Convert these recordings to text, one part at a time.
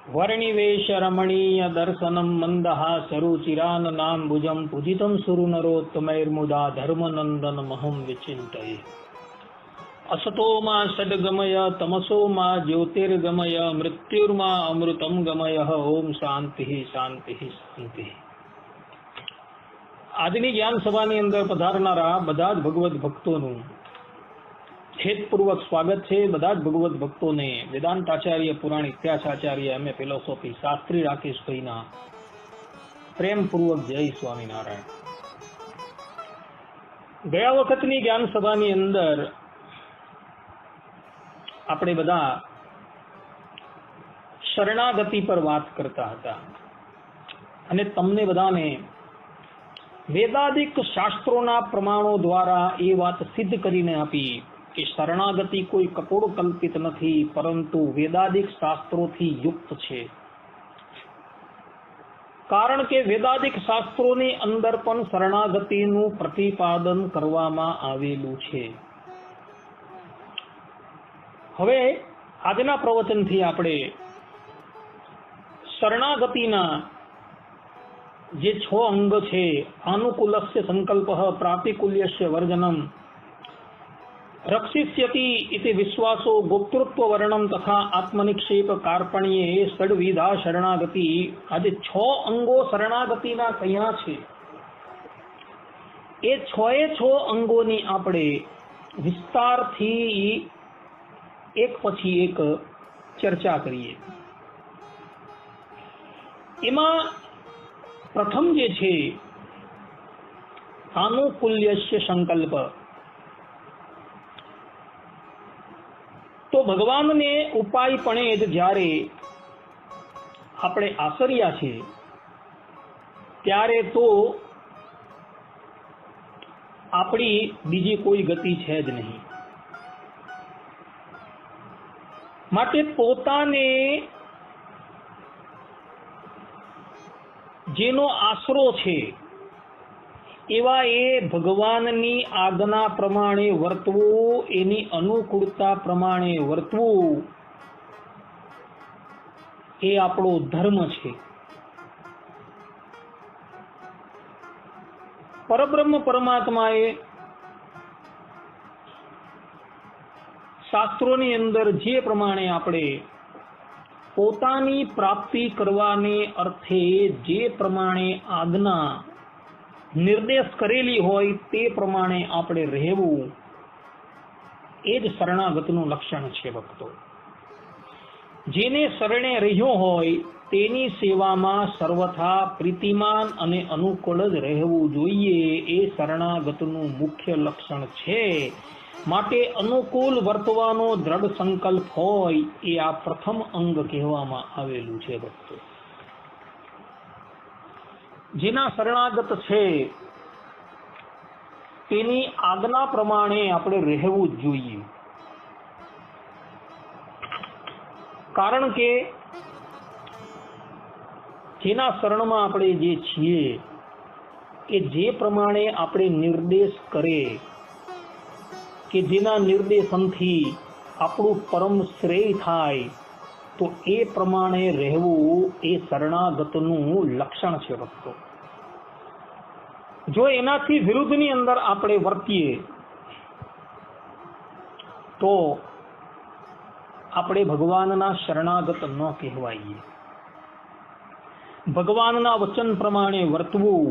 वर्णिवेश रमणीय दर्शनम मंदहासरुचिराननाम्बुजं पूजितं सुरनरोत्तमैर्मुदा धर्मनंदन महं विचिन्तये। असतो मा षड्गमय तमसो मा ज्योतिर्गमय मृत्युर्मा अमृतं गमय। ओम शांति शांति शांति। આજની જ્ઞાન સભાની અંદર પધારનારા બધા જ ભગવત ભક્તોનું હેતપૂર્વક સ્વાગત છે। બધા જ ભગવત ભક્તોને વેદાંતાચાર્ય પુરાણ ઇતિહાસાચાર્ય એમએ ફિલોસોફી શાસ્ત્રી રાકેશભાઈના પ્રેમપૂર્વક જય સ્વામિનારાયણ। ગયા વખતની જ્ઞાન સભાની અંદર આપણે બધા શરણાગતિ પર વાત કરતા હતા અને તમને બધાને વેદાદિક શાસ્ત્રોના પ્રમાણો દ્વારા એ વાત સિદ્ધ કરીને આપી કે શરણાગતિ કોઈ કપોળ કલ્પિત નથી, પરંતુ વેદાદિક શાસ્ત્રોથી યુક્ત છે। કારણ કે વેદાદિક શાસ્ત્રોની અંદર પણ શરણાગતિનું પ્રતિપાદન કરવામાં આવેલું છે। હવે આજના પ્રવચનથી આપણે શરણાગતિના જે 6 અંગ છે, આનુકૂલસ્ય સંકલ્પ, પ્રાતિકૂલ્યસ્ય વર્જનમ, રક્ષિષ્યતિ ઇતિ વિશ્વાસો, ગોપ્તૃત્વ વર્ણમ તથા આત્મનિક્ષેપ કાર્પણ્યે ષડવિધા શરણાગતિ, આ જે 6 અંગો શરણાગતિના કયા છે એ 6 અંગોની આપણે વિસ્તારથી એક પછી એક ચર્ચા કરીએ। એમાં પ્રથમ જે છે આનુકૂલ્યસ્ય સંકલ્પ। તો ભગવાનને ઉપાયપણે જ જ્યારે આપણે આચર્યા છે ત્યારે તો આપણી બીજી કોઈ ગતિ છે જ નહીં। માટે પોતાને જેનો આશરો છે એવા એ ભગવાનની આજ્ઞા પ્રમાણે વર્તવું, એની અનુકૂળતા પ્રમાણે વર્તવું એ આપણો ધર્મ છે। પરબ્રહ્મ પરમાત્માએ શાસ્ત્રોની અંદર જે પ્રમાણે આપણે પોતાની પ્રાપ્તિ કરવાને અર્થે જે પ્રમાણે આજ્ઞા નિર્દેશ કરેલી હોય તે પ્રમાણે આપણે રહેવું એ જ શરણાગતનું લક્ષણ છે। ભક્તો, જેને શરણે રહ્યો હોય તેની સેવામાં સર્વથા પ્રીતિમાન અને અનુકૂળ જ રહેવું જોઈએ, એ શરણાગતનું મુખ્ય લક્ષણ છે। માટે અનુકૂળ વર્તવાનો દ્રઢ સંકલ્પ હોય એ આ પ્રથમ અંગ કહેવામાં આવેલું છે। ભક્તો, જેના શરણાગત છે તેની આજ્ઞા પ્રમાણે આપણે રહેવું જ જોઈએ। કારણ કે જેના શરણમાં આપણે જે છીએ એ જે પ્રમાણે આપણે નિર્દેશ કરે કે જેના નિર્દેશનથી આપણું પરમ શ્રેય થાય તો એ પ્રમાણે રહેવું એ શરણાગતનું લક્ષણ છે। ભક્તો, જો એનાથી વિરુદ્ધની અંદર આપણે વર્તીએ તો આપણે ભગવાનના શરણાગત ન કહેવાઈએ। ભગવાનના વચન પ્રમાણે વર્તવું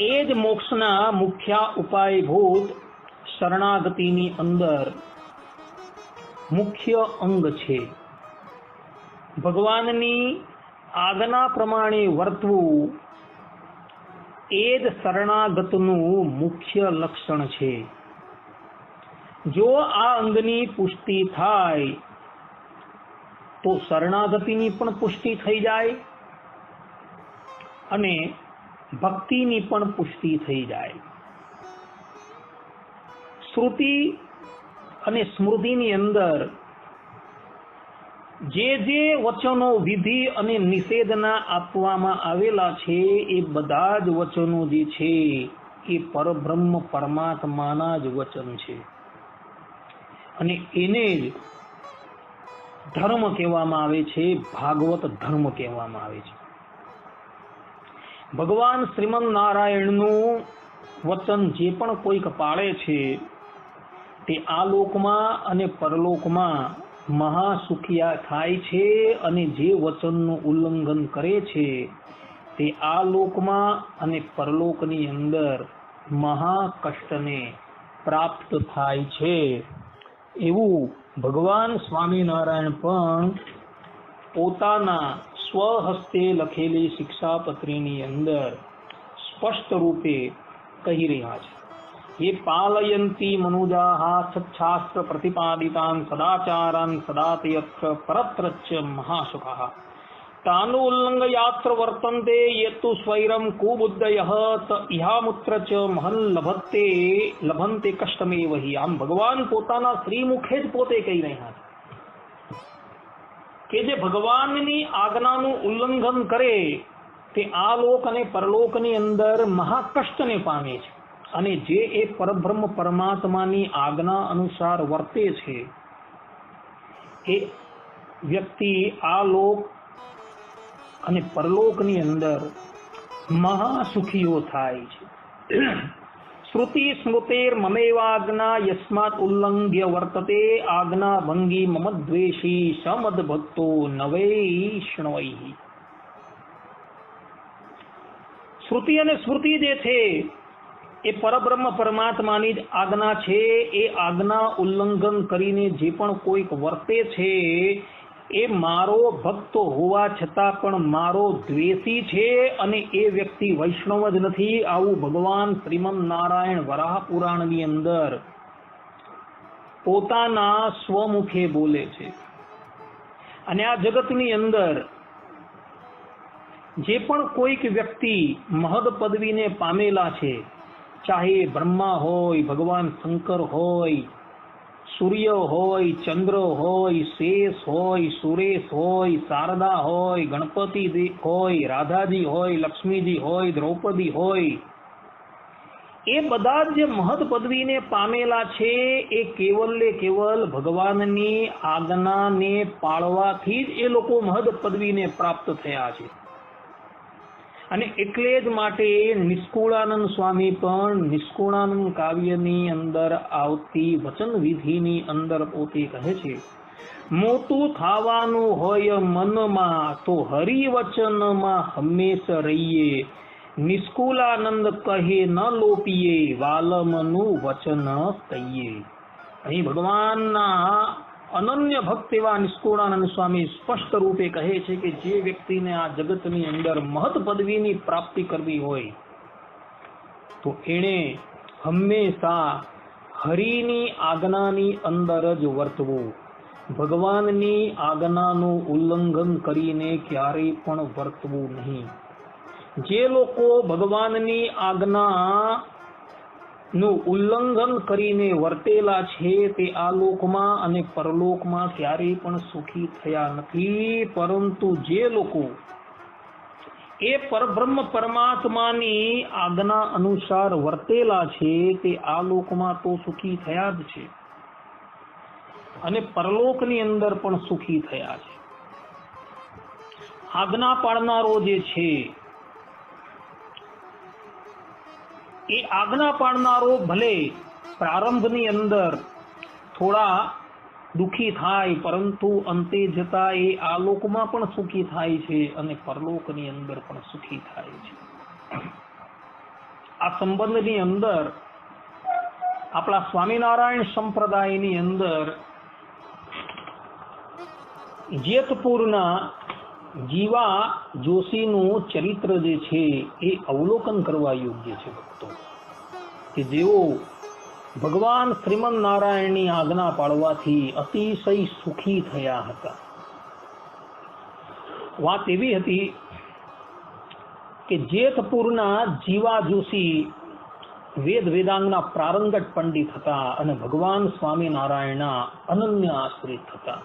એ જ મોક્ષના મુખ્ય ઉપાયભૂત શરણાગતિની અંદર મુખ્ય અંગ છે। ભગવાનની આજ્ઞા પ્રમાણે વર્તવું એ જ શરણાગતનું મુખ્ય લક્ષણ છે। જો આ અંગની પુષ્ટિ થાય તો શરણાગતિની પણ પુષ્ટિ થઈ જાય અને ભક્તિની પણ પુષ્ટિ થઈ જાય। શ્રુતિ અને સ્મૃતિની અંદર જે જે વચનો વિધિ અને નિષેધના આપવામાં આવેલા છે એ બધા જ વચનો જે છે એ પરબ્રહ્મ પરમાત્માના જ વચન છે અને એને જ ધર્મ કહેવામાં આવે છે, ભાગવત ધર્મ કહેવામાં આવે છે. ભગવાન શ્રીમદ નારાયણનું વચન જે પણ કોઈક પાળે છે તે આ લોકમાં અને પરલોકમાં મહાસુખિયા થાય છે, અને જે વચનનું ઉલ્લંઘન કરે છે તે આ લોકમાં અને પરલોકની અંદર મહાકષ્ટને પ્રાપ્ત થાય છે. એવું ભગવાન સ્વામિનારાયણ પણ પોતાના સ્વહસ્તે લખેલી શિક્ષાપત્રીની અંદર સ્પષ્ટ રૂપે કહી રહ્યા છે. ये पालयन्ति मनुजाः सच्छास्त्र प्रतिपादितान् सदाचारान् सदातयत्र परत्रच्च महासुखः तानु उल्लङ्घयात्र वर्तन्ते ये तु स्वैरं कुबुद्धयः त इहामुत्र च महन् लभन्ते कष्टमेव हि. આમ ભગવાન પોતાના શ્રીમુખે જ પોતે કહી રહ્યા છે કે જે ભગવાનની આજ્ઞાનું ઉલ્લંઘન કરે તે આ લોક અને પરલોકની અંદર મહાકષ્ટને પામે છે, અને જે એ પરબ્રહ્મ પરમાત્માની આજ્ઞા અનુસાર વર્તે છે એ વ્યક્તિ આ લોક અને પરલોકની અંદર મહાસુખીઓ થાય છે. શ્રુતિ સ્મૃતિર મમેવાજ્ઞા યસ્માત ઉલ્લંઘ્ય વર્તતે આજ્ઞા ભંગી મમ દ્વેષી સમદ ભક્તો નવૈષ્ણવૈ. શ્રુતિ અને સ્મૃતિ જે છે એ પરબ્રહ્મ પરમાત્માની જ આજ્ઞા છે. એ આજ્ઞા ઉલ્લંઘન કરીને જે પણ કોઈક વર્તે છે એ મારો ભક્ત હોવા છતાં પણ મારો દ્વેષી છે, અને એ વ્યક્તિ વૈષ્ણવ જ નથી. આવું ભગવાન શ્રીમદ નારાયણ વરાહ પુરાણની અંદર પોતાના સ્વમુખે બોલે છે. અને આ જગતની અંદર જે પણ કોઈક વ્યક્તિ મહદ પદવીને પામેલા છે, ચાહે બ્રહ્મા હોય, ભગવાન શંકર હોય, સૂર્ય હોય, ચંદ્ર હોય, શેષ હોય, સુરેશ હોય, શારદા હોય, ગણપતિ હોય, રાધાજી હોય, લક્ષ્મીજી હોય, દ્રૌપદી હોય, એ બધા જે મહદ પદવીને પામેલા છે એ કેવલ ભગવાનની આજ્ઞાને પાળવાથી જ એ લોકો મહદ પદવીને પ્રાપ્ત થયા છે. અને એટલે જ માટે નિષ્કુળાનંદ સ્વામી પણ નિષ્કુળાનંદ કાવ્યની અંદર આવતી વચન વિધિની અંદર પોતે કહે છે, મોટું થવાનું હોય મનમાં તો હરિવચનમાં હંમેશ રહીએ, નિષ્કુળાનંદ કહે ન લોપીએ, વાલમનું વચન કહીએ. અહીં ભગવાનના અનન્ય ભક્ત એવા નિષ્કુળાનંદ સ્વામી સ્પષ્ટ રૂપે કહે છે કે જે વ્યક્તિને આ જગતની અંદર મહત પદવીની પ્રાપ્તિ કરવી હોય તો એણે હંમેશા હરિની આજ્ઞાની અંદર જ વર્તવું, ભગવાનની આજ્ઞાનું ઉલ્લંઘન કરીને ક્યારેય પણ વર્તવું નહીં. જે લોકો ભગવાનની આજ્ઞા નું ઉલ્લંઘન કરીને વર્તેલા છે તે આ લોકમાં અને પરલોકમાં ક્યારેય પણ સુખી થયા નથી. પરંતુ જે લોકો એ પરબ્રહ્મ પરમાત્માની આજ્ઞા અનુસાર વર્તેલા છે તે આ લોકમાં તો સુખી થયા જ છે, અને પરલોકની અંદર પણ સુખી થયા છે. આજ્ઞા પાળનારો જે છે એ આજ્ઞા પાળનારો ભલે પ્રારંભની અંદર થોડા દુઃખી થાય, પરંતુ અંતે જતા એ આ લોકમાં પણ સુખી થાય છે અને પરલોકની અંદર પણ સુખી થાય છે. આ સંબંધની અંદર આપણા સ્વામિનારાયણ સંપ્રદાયની અંદર જેતપુરના જીવા જોશીનું ચરિત્ર જે છે એ અવલોકન કરવા યોગ્ય છે ભક્તો, કે જેઓ ભગવાન શ્રીમદ નારાયણની આજ્ઞા પાળવાથી અતિશય સુખી થયા હતા. વાત એવી હતી કે જેતપુરના જીવા જોશી વેદાંગના પ્રારંગત પંડિત હતા અને ભગવાન સ્વામિનારાયણના અનન્ય આશ્રિત હતા.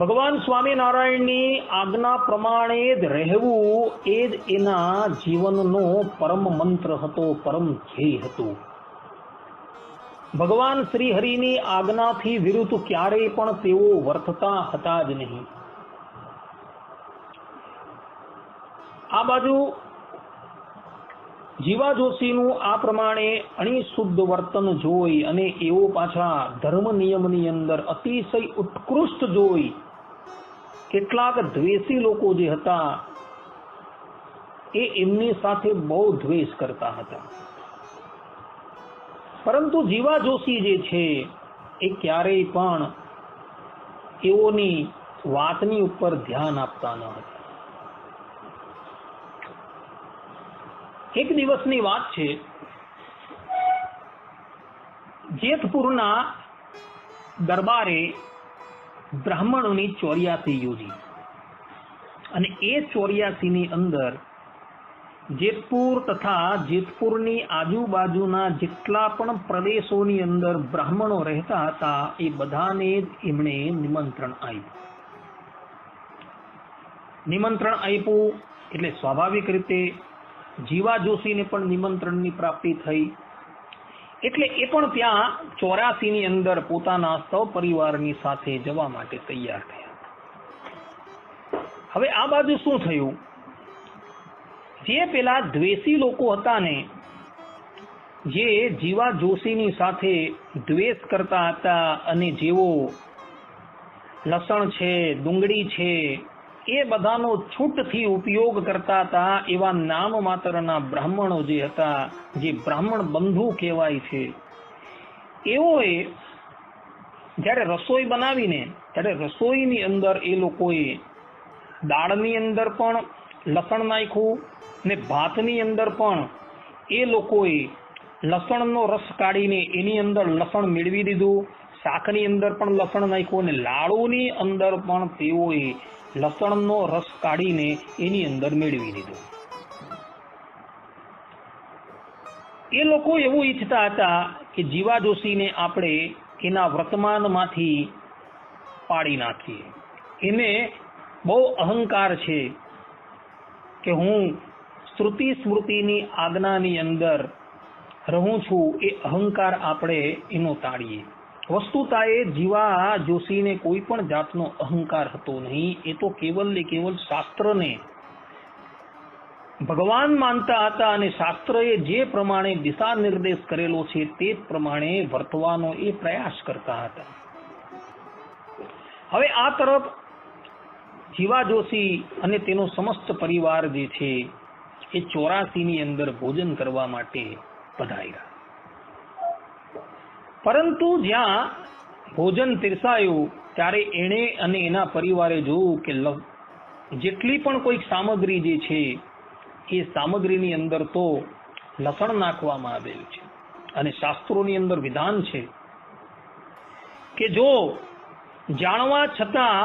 ભગવાન સ્વામિનારાયણની આજ્ઞા પ્રમાણે જ રહેવું એ જ એના જીવનનો પરમ મંત્ર હતો, પરમ ધ્યેય હતું. ભગવાન શ્રી હરિની આજ્ઞાથી વિરુદ્ધ ક્યારેય પણ તેઓ વર્તતા હતા જ નહીં. આ બાજુ જીવા જોશીનું આ પ્રમાણે અણિશુદ્ધ વર્તન જોઈ અને એવો પાછા ધર્મ નિયમની અંદર અતિશય ઉત્કૃષ્ટ જોઈ કેટલાક દ્વેષી લોકો જે હતા એ એમની સાથે બહુ દ્વેષ કરતા હતા. પરંતુ જીવા જોશી જે છે એ ક્યારેય પણ એઓની વાતની ઉપર ધ્યાન આપતા ન હતા. એક દિવસની વાત છે, જેતપુરના દરબારે બ્રાહ્મણોની 84 યોજી અને એ 84 ની અંદર જેતપુર તથા જેતપુરની આજુબાજુના જેટલા પણ પ્રદેશોની અંદર બ્રાહ્મણો રહેતા હતા એ બધાને જ એમણે નિમંત્રણ આપ્યું. એટલે સ્વાભાવિક રીતે જીવા જોશીને પણ નિમંત્રણની પ્રાપ્તિ થઈ. એટલે એ પણ ત્યાં 84 ની અંદર પોતાના સપરિવારની સાથે જવા માટે તૈયાર થયા. હવે આ બાજુ શું થયું, જે પેલા દ્વેષી લોકો હતા ને, જે જીવા જોશીની સાથે દ્વેષ કરતા હતા અને જેઓ લસણ છે, ડુંગળી છે, એ બધાનો છૂટથી ઉપયોગ કરતા હતા એવા નામ માત્રના બ્રાહ્મણો જે હતા, જે બ્રાહ્મણ બંધુ કહેવાય છે, એઓએ જ્યારે રસોઈ બનાવીને ત્યારે રસોઈની અંદર એ લોકોએ દાળની અંદર પણ લસણ નાખ્યું ને ભાતની અંદર પણ એ લોકોએ લસણનો રસ કાઢીને એની અંદર લસણ મેળવી દીધું. શાકની અંદર પણ લસણ નાખ્યું અને લાડુની અંદર પણ તેઓએ લસણનો રસ કાઢીને એની અંદર મેળવી દીધું. એ લોકો એવું ઈચ્છતા હતા કે જીવા જોશીને આપણે એના વર્તમાનમાંથી પાડી નાખીએ. એને બહુ અહંકાર છે કે હું શ્રુતિ સ્મૃતિની આજ્ઞાની અંદર રહું છું, એ અહંકાર આપણે એનો તાળીએ. વસ્તુતા એ જીવા જોશીને કોઈ પણ જાતનો અહંકાર હતો નહીં. એ તો કેવલ ને કેવલ શાસ્ત્રને ભગવાન માનતા હતા અને શાસ્ત્રએ જે પ્રમાણે દિશા નિર્દેશ કરેલો છે તે જ પ્રમાણે વર્તવાનો એ પ્રયાસ કરતા હતા. હવે આ તરફ જીવા જોશી અને તેનો સમસ્ત પરિવાર જે છે એ 84 ની અંદર ભોજન કરવા માટે પધાર્યા. પરંતુ જ્યાં ભોજન પીરસાયું ત્યારે એણે અને એના પરિવારે જોયું કે જેટલી પણ કોઈ સામગ્રી જે છે એ સામગ્રીની અંદર તો લસણ નાખવામાં આવેલું છે અને શાસ્ત્રોની અંદર વિધાન છે કે જો જાણવા છતાં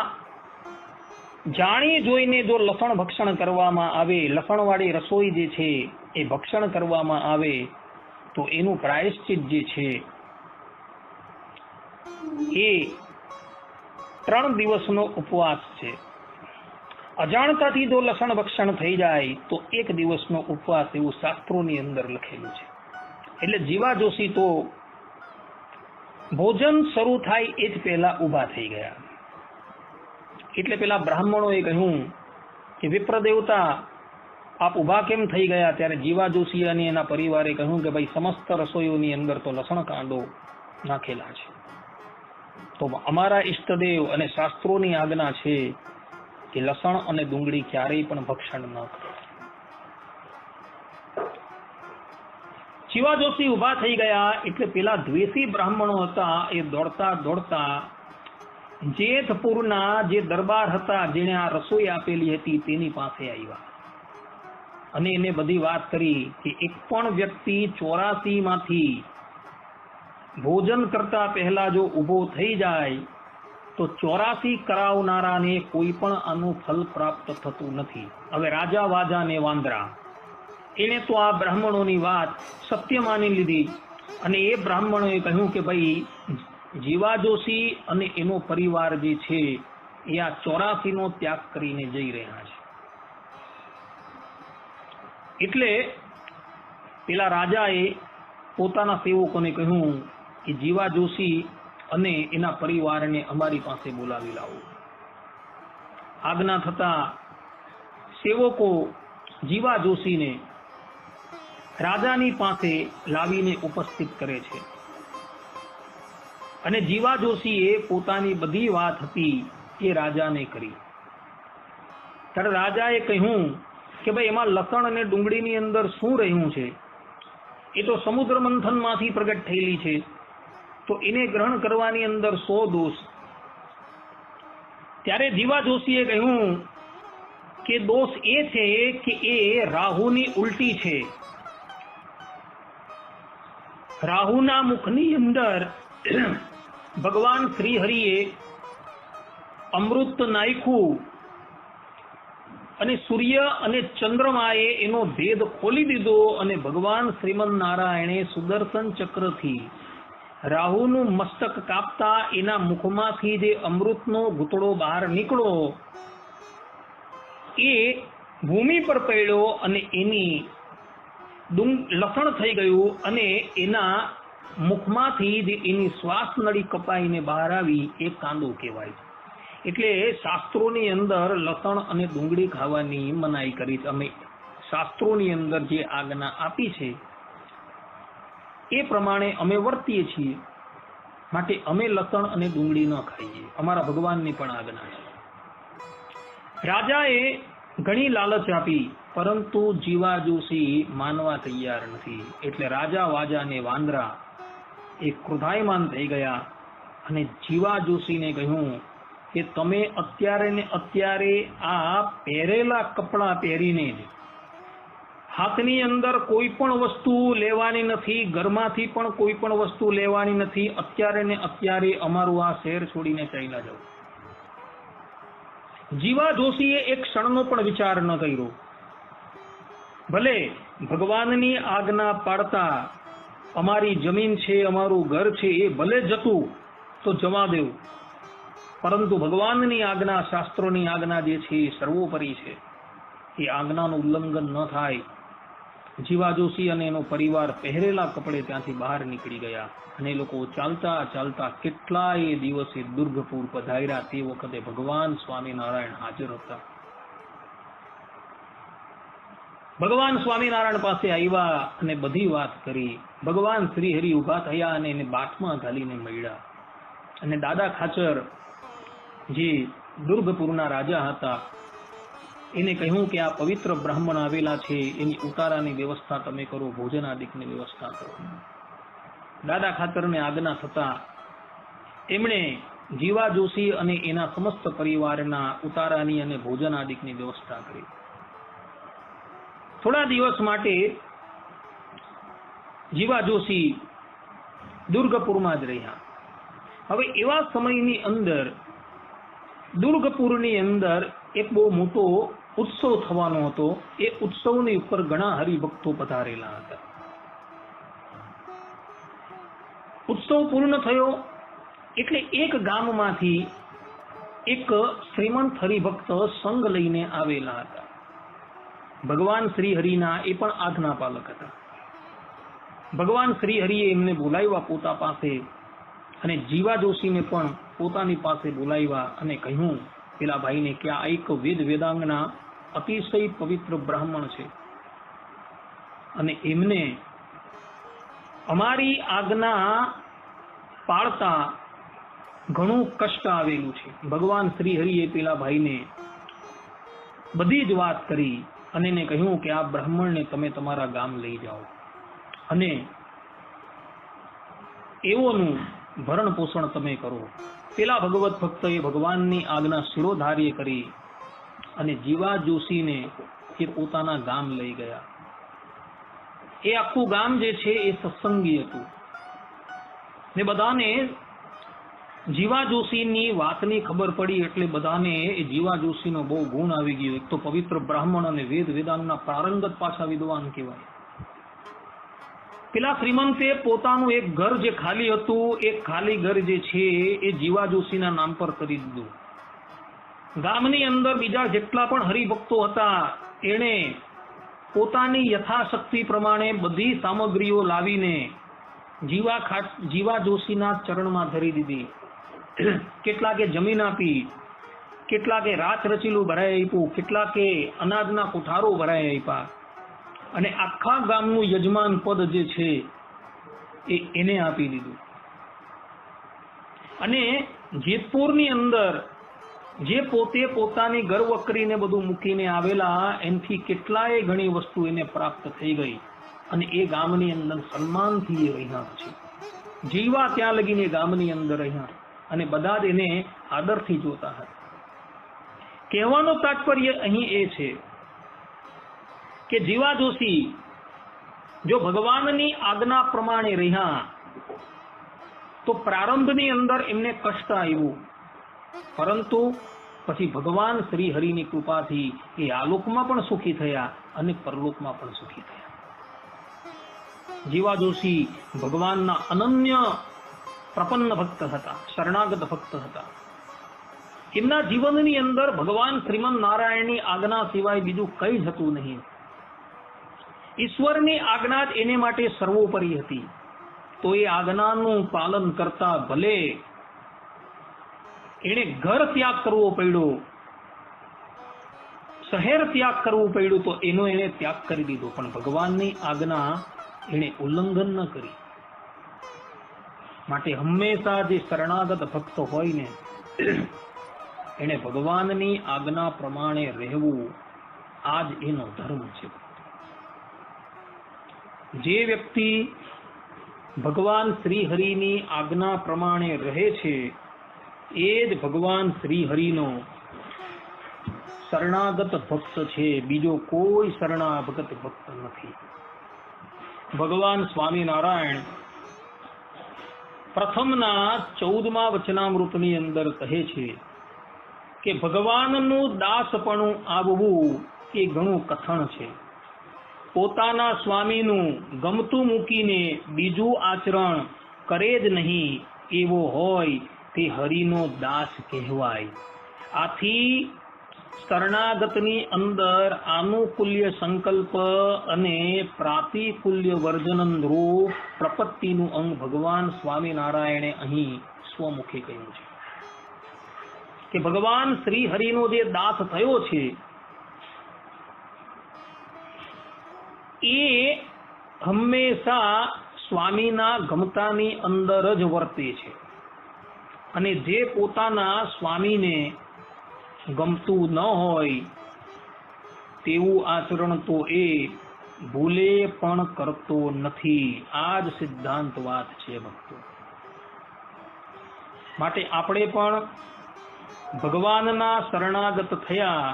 જાણી જોઈને જો લસણ ભક્ષણ કરવામાં આવે, લસણવાળી રસોઈ જે છે એ ભક્ષણ કરવામાં આવે તો એનું પ્રાયશ્ચિત જે છે એ 3 દિવસનો ઉપવાસ છે. અજાણતાથી જો લસણ ભક્ષણ થઈ જાય તો 1 દિવસનો ઉપવાસ, એવું શાસ્ત્રોની અંદર લખેલું છે. એટલે જીવા જોશી તો ભોજન શરૂ થાય એ જ પહેલા ઊભા થઈ ગયા. એટલે પેલા બ્રાહ્મણોએ કહ્યું કે વિપ્ર દેવતા આપ ઊભા કેમ થઈ ગયા? ત્યારે જીવા જોશી અને એના પરિવારે કહ્યું કે ભાઈ સમસ્ત રસોઈઓની અંદર તો લસણ કાંડો નાખેલા છે, તો અમારા ઈષ્ટદેવ અને શાસ્ત્રોની આજ્ઞા છે કે લસણ અને ડુંગળી ક્યારેય પણ ભક્ષણ ન કરો. જીવા જોશી ઊભા થઈ ગયા એટલે પેલા દ્વેષી બ્રાહ્મણો હતા એ દોડતા દોડતા જેતપુરના જે દરબાર હતા જેને આ રસોઈ આપેલી હતી તેની પાસે આવ્યા અને એને બધી વાત કરી કે એક પણ વ્યક્તિ 84 માંથી ભોજન કરતા પહેલા જો ઊભો થઈ જાય તો 84 કરાવનારાને કોઈ પણ આનું ફલ પ્રાપ્ત થતું નથી. હવે રાજા વાજા ને વાંદરા એને તો આ બ્રાહ્મણોની વાત સત્ય માની લીધી અને એ બ્રાહ્મણોએ કહ્યું કે ભાઈ જીવા જોશી અને એનો પરિવાર જે છે એ આ 84 નો ત્યાગ કરીને જઈ રહ્યા છે. એટલે પેલા રાજાએ પોતાના સેવકોને કહ્યું કે જીવા જોશી અને એના પરિવારને અમારી પાસે બોલાવી લાવો. આજ્ઞા થતા સેવકો જીવા જોશીને રાજાની પાસે લાવીને ઉપસ્થિત કરે છે અને જીવા જોશીએ પોતાની બધી વાત હતી એ રાજાને કરી. ત્યારે રાજાએ કહ્યું કે ભાઈ એમાં લસણ અને ડુંગળીની અંદર શું રહ્યું છે, એ તો સમુદ્ર મંથનમાંથી પ્રગટ થયેલી છે, તો એને ગ્રહણ કરવાની અંદર 100 દોષ. ત્યારે જીવા જોશીએ કહ્યું કે દોષ એ છે કે એ રાહુની ઉલટી છે. રાહુના મુખની અંદર ભગવાન શ્રી હરિએ અમૃત નાખ્યું અને સૂર્ય અને ચંદ્રમાએ એનો ભેદ ખોલી દીધો અને ભગવાન શ્રીમદ નારાયણે સુદર્શન ચક્રથી રાહુનું મસ્તક કાપતા એના મુખમાંથી જે અમૃતનો ઘૂંટડો બહાર નીકળ્યો એ ભૂમિ પર પડ્યો અને એની લસણ થઈ ગયું અને એના મુખમાંથી જે એની શ્વાસ નળી કપાઈને બહાર આવી એ કાંદો કહેવાય. એટલે શાસ્ત્રોની અંદર લસણ અને ડુંગળી ખાવાની મનાઈ કરી છે. અમે શાસ્ત્રોની અંદર જે આજ્ઞા આપી છે એ પ્રમાણે અમે વર્તીએ છીએ, માટે અમે લસણ અને ડુંગળી ન ખાઈએ. અમારા ભગવાનની પણ આજ્ઞા છે. રાજાએ ઘણી લાલચ આપી, પરંતુ જીવા જોશી માનવા તૈયાર નથી. એટલે રાજા વાજા ને વાંદરા એ ક્રોધાયમાન થઈ ગયા અને જીવા જોશીને કહ્યું કે તમે અત્યારે ને અત્યારે આ પહેરેલા કપડાં પહેરીને હાથની અંદર કોઈ પણ વસ્તુ લેવાની નથી, ઘરમાંથી પણ કોઈ પણ વસ્તુ લેવાની નથી, અત્યારે ને અત્યારે અમારું આ શહેર છોડીને ચાલ્યા જાઓ. જીવા જોશીએ એક ક્ષણનો પણ વિચાર ન કર્યો. ભલે ભગવાનની આજ્ઞા પાડતા અમારી જમીન છે, અમારું ઘર છે, એ ભલે જતું તો જવા દેવું, પરંતુ ભગવાનની આજ્ઞા, શાસ્ત્રોની આજ્ઞા જે છે એ સર્વોપરી છે. એ આજ્ઞાનું ઉલ્લંઘન ન થાય. જીવા જોશી અને એનો પરિવાર પહેરેલા કપડે ત્યાંથી બહાર નીકળી ગયા અને એ લોકો ચાલતા ચાલતા કેટલાય દિવસે દુર્ગપુર પધાર્યા. તે વખતે ભગવાન સ્વામિનારાયણ હાજર હતા. ભગવાન સ્વામિનારાયણ પાસે આવ્યા અને બધી વાત કરી. ભગવાન શ્રી હરિ ઉભા થયા અને એને બાટમાં ઘાલીને મળ્યા અને દાદા ખાચર જે દુર્ગપુરના રાજા હતા એને કહ્યું કે આ પવિત્ર બ્રાહ્મણ આવેલા છે, એની ઉતારાની વ્યવસ્થા તમે કરો, ભોજન આદિકની વ્યવસ્થા કરો. દાદા ખાચરને આજ્ઞા થતા એમણે જીવા જોશી અને એના સમસ્ત પરિવારના ઉતારાની અને ભોજન આદિકની વ્યવસ્થા કરી. થોડા દિવસ માટે જીવા જોશી દુર્ગપુરમાં જ રહ્યા. હવે એવા સમયની અંદર દુર્ગપુરની અંદર એક બહુ મોટો ઉત્સવ થવાનો હતો. એ ઉત્સવની ઉપર ઘણા હરિભક્તો પધારેલા હતા. ઉત્સવ પૂર્ણ થયો એટલે એક ગામમાંથી એક શ્રીમંત હરિભક્ત સંઘ લઈને આવેલા હતા. ભગવાન શ્રી હરિના એ પણ આજ્ઞાપાલક હતા. ભગવાન શ્રી હરિએ એમને બોલાવ્યા પોતા પાસે અને જીવા જોશીને પણ પોતાની પાસે બોલાવ્યા અને કહ્યું પેલા ભાઈને કે આ એક વેદ વેદાંગના અતિશય પવિત્ર બ્રાહ્મણ છે અને એમને અમારી આજ્ઞા પાળતા ઘણું કષ્ટ આવેલું છે. ભગવાન શ્રી હરિએ પેલા ભાઈને બધી જ વાત કરી અને એને કહ્યું કે આ બ્રાહ્મણને તમે તમારા ગામ લઈ જાઓ અને એઓનું ભરણ પોષણ તમે કરો. પેલા ભગવત ભક્તએ ભગવાનની આજ્ઞા શિરોધાર્ય કરી અને જીવા જોશીને એ પોતાના ગામ લઈ ગયા. એ આખું ગામ જે છે એ સત્સંગી હતું ને બધાને જીવા જોશીની વાતની ખબર પડી એટલે બધાને એ જીવા જોશીનો બહુ ગુણ આવી ગયો. એક તો પવિત્ર બ્રાહ્મણ અને વેદ વેદાંગના પ્રારંગત પાછા વિદ્વાન કહેવાય. પેલા શ્રીમંતે પોતાનું એક ઘર જે ખાલી હતું એ ખાલી ઘર જે છે એ જીવા જોશીના નામ પર કરી દીધું. ગામની અંદર બીજા જેટલા પણ હરિભક્તો હતા એણે પોતાની યથાશક્તિ પ્રમાણે બધી સામગ્રીઓ લાવીને જીવા જોશીના ચરણમાં ધરી દીધી. કેટલાકે જમીન આપી, કેટલાકે રાત રચીલું ભરાઈ આપ્યું, કેટલાકે અનાજના કોઠારો ભરાઈ આપ્યા, અને આખા ગામનું યજમાન પદ જે છે એને આપી દીધું. અને જેતપુરની અંદર જે પોતે પોતાની ગર્વકરીને બધું મૂકીને આવેલા એનથી કેટલાય ઘણી વસ્તુ એને પ્રાપ્ત થઈ ગઈ, અને એ ગામની અંદર સન્માનથી રહ્યા. પછી જીવા ત્યાં લગીને ગામની અંદર રહ્યા, અને બધા જ એને આદરથી જોતા હતા. કહેવાનું તાત્પર્ય અહીં એ છે કે જીવા જોશી જો ભગવાનની આજ્ઞા પ્રમાણે રહ્યા તો પ્રારંભની અંદર એમને કષ્ટ આવ્યું, પરંતુ પછી ભગવાન શ્રી હરિની કૃપાથી એ આલોકમાં પણ સુખી થયા અને પરલોકમાં પણ સુખી થયા. જીવા જોશી ભગવાનના અનન્ય પ્રપન્ન ભક્ત હતા, શરણાગત ભક્ત હતા. એમના જીવનની અંદર ભગવાન શ્રીમન નારાયણની આજ્ઞા સિવાય બીજું કંઈ જ હતું નહીં. ઈશ્વરની આજ્ઞા જ એને માટે સર્વોપરી હતી. તો એ આજ્ઞાનું પાલન કરતા ભલે એને ઘર ત્યાગ કરવો પડ્યો, શહેર ત્યાગ કરવું પડ્યું, તો એનો એને ત્યાગ કરી દીધો, પણ ભગવાનની આજ્ઞા એને ઉલ્લંઘન ન કરી. માટે હંમેશા જે શરણાગત ભક્ત હોય ને એને ભગવાનની આજ્ઞા પ્રમાણે રહેવું, આ જ એનો ધર્મ છે. જે વ્યક્તિ ભગવાન શ્રી હરિની આજ્ઞા પ્રમાણે રહે છે એ જ ભગવાન શ્રી હરિનો શરણાગત ભક્ત છે, બીજો કોઈ શરણાગત ભક્ત નથી. ભગવાન સ્વામિનારાયણ પ્રથમના 14મા વચનામૃતની અંદર કહે છે કે ભગવાનનું દાસપણું આવવું એ ઘણું કઠણ છે. પોતાના સ્વામીનું ગમતું મૂકીને બીજું આચરણ કરે જ નહીં એવો હોય તે હરિનો દાસ કહેવાય. આથી શરણાગતની અંદર આનુકૂલ્ય સંકલ્પ અને પ્રાતિકૂલ્ય વર્જનન રૂપ પ્રપત્તિનું અંગ ભગવાન સ્વામિનારાયણે અહીં સ્વમુખે કહ્યું છે કે ભગવાન શ્રી હરિનો જે દાસ થયો છે એ હંમેશા સ્વામીના ગમતાની અંદર જ વર્તે છે, અને જે પોતાના સ્વામીને ગમતું ન હોય તેવું આચરણ તો એ ભૂલે પણ કરતો નથી. આ જ સિદ્ધાંત વાત છે ભક્તો. માટે આપણે પણ ભગવાનના શરણાગત થયા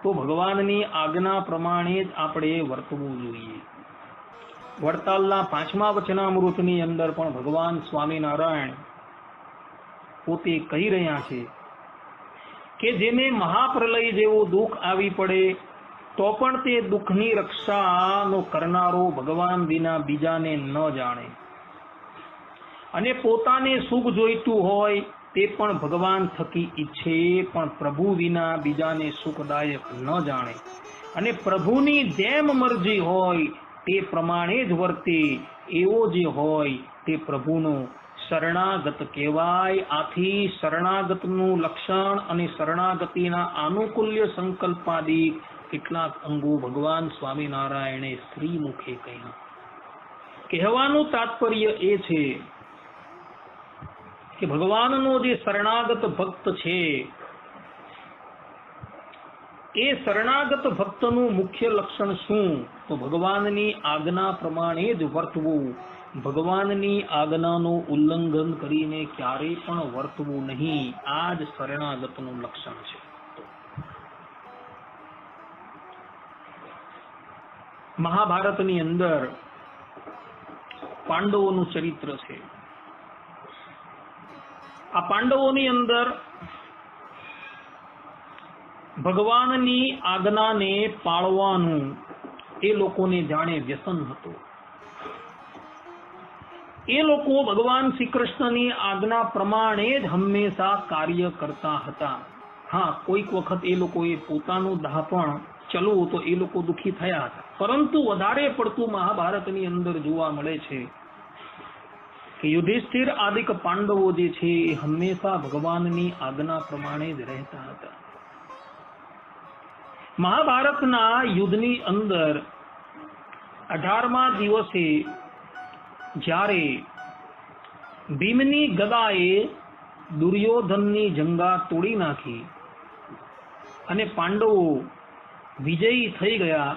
તો ભગવાનની આજ્ઞા પ્રમાણે જ આપણે વર્તવું જોઈએ. વડતાલના 5મા વચનામૃતની અંદર પણ ભગવાન સ્વામિનારાયણ પોતે કહી રહ્યા છે કે જેને મહાપ્રલય જેવું દુઃખ આવી પડે તો પણ તે દુઃખની રક્ષાનો કરનારો ભગવાન વિના બીજાને ન જાણે, અને પોતાને સુખ જોઈતું હોય તે પણ ભગવાન થકી ઈચ્છે, પણ પ્રભુ વિના બીજાને સુખદાયક ન જાણે, અને પ્રભુની જેમ મરજી હોય તે પ્રમાણે જ વર્તે એવો જે હોય તે પ્રભુનો શરણાગત કહેવાય. આથી શરણાગતનું લક્ષણ અને શરણાગતિના આનુકૂલ્ય સંકલ્પાદિક કેટલાક અંગો ભગવાન સ્વામિનારાયણે શ્રીમુખે કહ્યા. કહેવાનું તાત્પર્ય એ છે કે ભગવાનનો જે શરણાગત ભક્ત છે એ શરણાગત ભક્તનું મુખ્ય લક્ષણ શું? તો ભગવાનની આજ્ઞા પ્રમાણે જ વર્તવું, ભગવાનની આજ્ઞાનું ઉલ્લંઘન કરીને ક્યારેય પણ વર્તવું નહીં. આ જ શરણાગતનું લક્ષણ છે. મહાભારતની અંદર પાંડવોનું ચરિત્ર છે. આ પાંડવોની અંદર ભગવાનની આજ્ઞાને પાળવાનું એ લોકોને જાણે વ્યસન હતું. એ લોકો ભગવાન શ્રી કૃષ્ણની આજ્ઞા પ્રમાણે જ હંમેશા કાર્ય કરતા હતા. હા, કોઈક વખત એ લોકોએ પોતાનું દાહપણ ચલવું તો એ લોકો દુઃખી થયા હતા, પરંતુ વધારે પડતું મહાભારતની અંદર જોવા મળે છે કે યુધિષ્ઠિર આદિક પાંડવો જે છે એ હંમેશા ભગવાનની આજ્ઞા પ્રમાણે જ રહેતા હતા. મહાભારતના યુદ્ધની અંદર 18મા દિવસે જ્યારે ભીમની ગદાએ દુર્યોધનની જંગા તોડી નાખી અને પાંડવો વિજયી થઈ ગયા,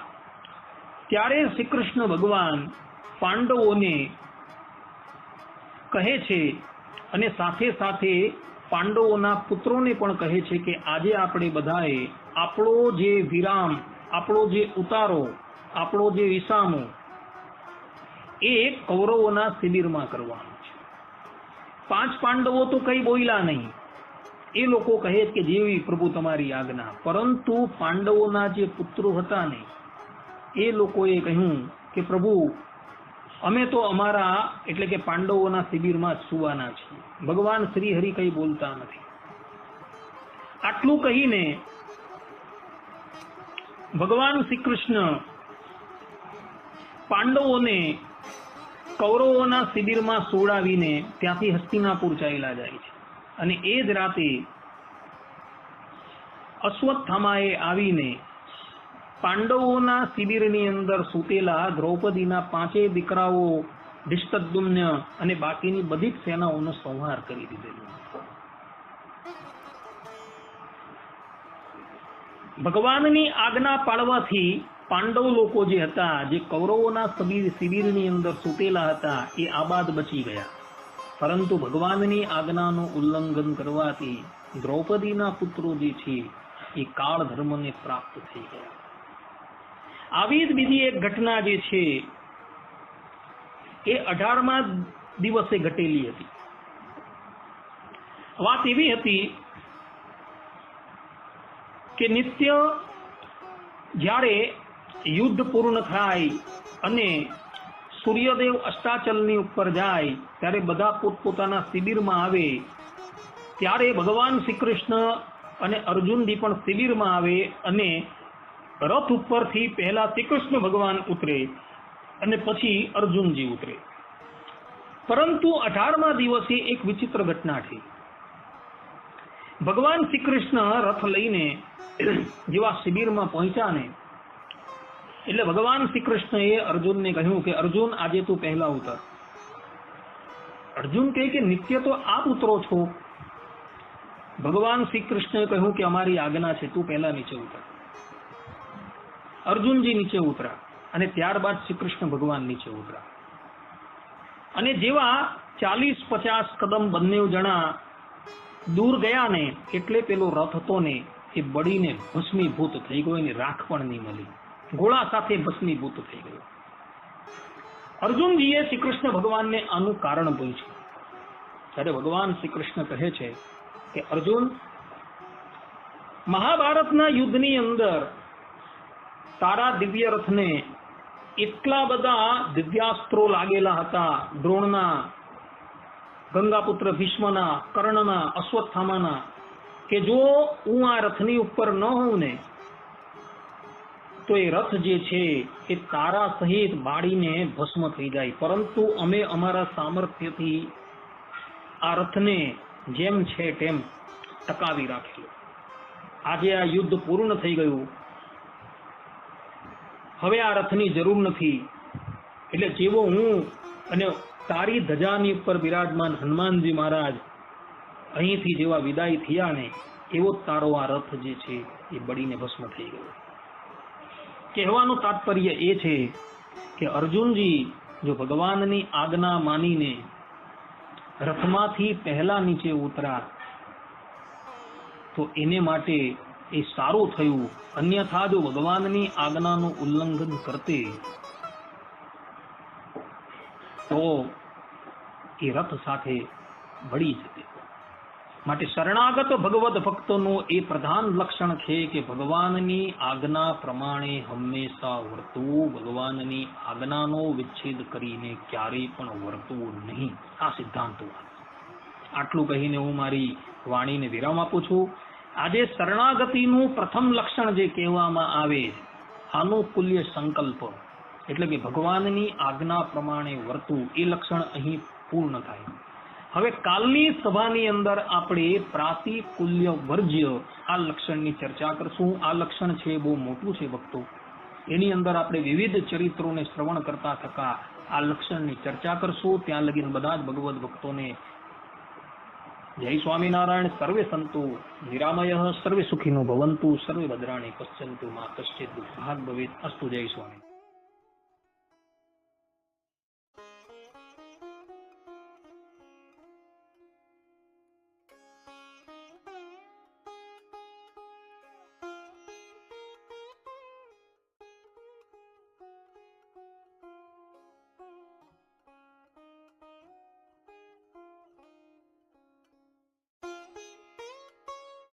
ત્યારે શ્રી કૃષ્ણ ભગવાન પાંડવોને કહે છે અને સાથે સાથે પાંડવોના પુત્રોને પણ કહે છે કે આજે આપણે બધાએ આપણો જે વિરામ, આપણો જે ઉતારો, આપણો જે વિસામો એ કૌરવોના શિબિરમાં કરવાનો છે. 5 પાંડવો તો કઈ બોલ્યા નહીં, એ લોકો કહે કે જેવી પ્રભુ તમારી આજ્ઞા. પરંતુ પાંડવોના જે પુત્રો હતા ને એ લોકોએ કહ્યું કે પ્રભુ અમે તો અમારા એટલે કે પાંડવોના શિબિરમાં જ સુવાના છીએ, ભગવાન શ્રી હરિ કઈ બોલતા નથી. આટલું કહીને ભગવાન શ્રી કૃષ્ણ પાંડવોને કૌરવોના શિબિરમાં સોડાવીને ત્યાંથી હસ્તિનાપુર ચાલ્યા જાય છે. અને એ જ રાતે અશ્વત્થામાએ આવીને પાંડવોના શિબિરની અંદર સૂતેલા દ્રૌપદીના 5 દીકરાઓ ધૃષ્ટદ્યુમ્ન અને બાકીની બધી જ સેનાઓનો સંહાર કરી દીધેલો. ભગવાનની આજ્ઞા પાળવાથી પાંડવ લોકો જે હતા, જે કૌરવોના શિબિરની અંદર સૂતેલા હતા, એ આબાદ બચી ગયા. પરંતુ ભગવાનની આજ્ઞાનું ઉલ્લંઘન કરવાથી દ્રૌપદીના પુત્રો જે છે એ કાળ ધર્મને પ્રાપ્ત થઈ ગયા. આવી જ બીજી એક ઘટના જે છે એ 18મા દિવસે ઘટેલી હતી. વાત એવી હતી કે નિત્ય જ્યારે યુદ્ધ પૂર્ણ થાય અને સૂર્યદેવ અષ્ટાચલની ઉપર જાય ત્યારે બધા પોતપોતાના શિબિરમાં આવે, ત્યારે ભગવાન શ્રી કૃષ્ણ અને અર્જુનજી પણ શિબિરમાં આવે અને રથ ઉપરથી પહેલા શ્રી કૃષ્ણ ભગવાન ઉતરે અને પછી અર્જુનજી ઉતરે. પરંતુ 18મા દિવસે એક વિચિત્ર ઘટના થઈ. ભગવાન શ્રી કૃષ્ણ રથ લઈને જેવા શિબિરમાં પહોંચ્યા ને એટલે ભગવાન શ્રી કૃષ્ણએ અર્જુનને કહ્યું કે અર્જુન આજે તું પહેલા ઉતર. અર્જુન કહે કે નિત્ય તો આપ ઉતરો છો. ભગવાન શ્રી કૃષ્ણએ કહ્યું કે અમારી આજ્ઞા છે, તું પહેલા નીચે ઉતર. અર્જુનજી નીચે ઉતરા અને ત્યારબાદ શ્રી કૃષ્ણ ભગવાન નીચે ઉતરા. અને જેવા 40-50 કદમ બંને જણા દૂર ગયા ને એટલે પેલો રથ હતો ને એ બળીને ભસ્મીભૂત થઈ ગયો, એની રાખ પણ નહીં મળી, ગોળા સાથે ભસ્મીભૂત થઈ ગયો. અર્જુનજીએ શ્રી કૃષ્ણ ભગવાનને આનું કારણ પૂછ્યું. ત્યારે ભગવાન શ્રી કૃષ્ણ કહે છે કે અર્જુન, મહાભારતના યુદ્ધની અંદર તારા દિવ્ય રથને એટલા બધા દિવ્યાસ્ત્રો લાગેલા હતા, દ્રોણના, ગંગાપુત્ર ભીષ્મના, કર્ણના, અશ્વત્થામાના, કે જો હું આ રથની ઉપર ન હોઉં ને તો એ રથ જે છે એ તારા સહિત બાળીને ભસ્મ થઈ જાય. પરંતુ અમે અમારા સામર્થ્યથી આ રથને જેમ છે તેમ ટકાવી રાખેલો. આજે આ યુદ્ધ પૂર્ણ થઈ ગયું, હવે આ રથની જરૂર નથી. એટલે જેવો હું અને તારી ધજાની ઉપર બિરાજમાન હનુમાનજી મહારાજ અહીંથી જેવા વિદાય થયા ને એવો તારો આ રથ જે છે એ બળીને ભસ્મ થઈ ગયો. કહેવાનું તાત્પર્ય એ છે કે અર્જુનજી જો ભગવાનની આજ્ઞા માનીને રથમાંથી પહેલા નીચે ઉતરા તો એને માટે એ સારું થયું. અન્યથા જો ભગવાનની આજ્ઞાનું ઉલ્લંઘન કરતે તો એ રથ સાથે બળી જતે. માટે શરણાગત ભગવદ ભક્તોનું એ પ્રધાન લક્ષણ છે કે ભગવાનની આજ્ઞા પ્રમાણે હંમેશા વર્તવું, ભગવાનની આજ્ઞાનો વિચ્છેદ કરીને ક્યારેય પણ વર્તવું નહીં. આ સિદ્ધાંતો. આટલું કહીને હું મારી વાણીને વિરામ આપું છું. આજે શરણાગતિનું પ્રથમ લક્ષણ જે કહેવામાં આવે આનુકૂલ્ય સંકલ્પ એટલે કે ભગવાનની આજ્ઞા પ્રમાણે વર્તવું એ લક્ષણ અહીં પૂર્ણ થાય. હવે કાલની સભાની અંદર આપણે પ્રાતિકૂલ્ય વર્જ્ય આ લક્ષણની ચર્ચા કરશું. આ લક્ષણ છે બહુ મોટું છે ભક્તો. એની અંદર આપણે વિવિધ ચરિત્રોને શ્રવણ કરતા થતા આ લક્ષણની ચર્ચા કરશું. ત્યાં લગીન બધા જ ભગવદ ભક્તોને જય સ્વામિનારાયણ. સર્વે સંતુ નિરામય, સર્વે સુખીનો ભવંતુ, સર્વે ભદ્રાણી પશ્યંતુ, મા કશ્ચિત દુઃખાગ ભવેત. અસ્તુ. જય સ્વામી.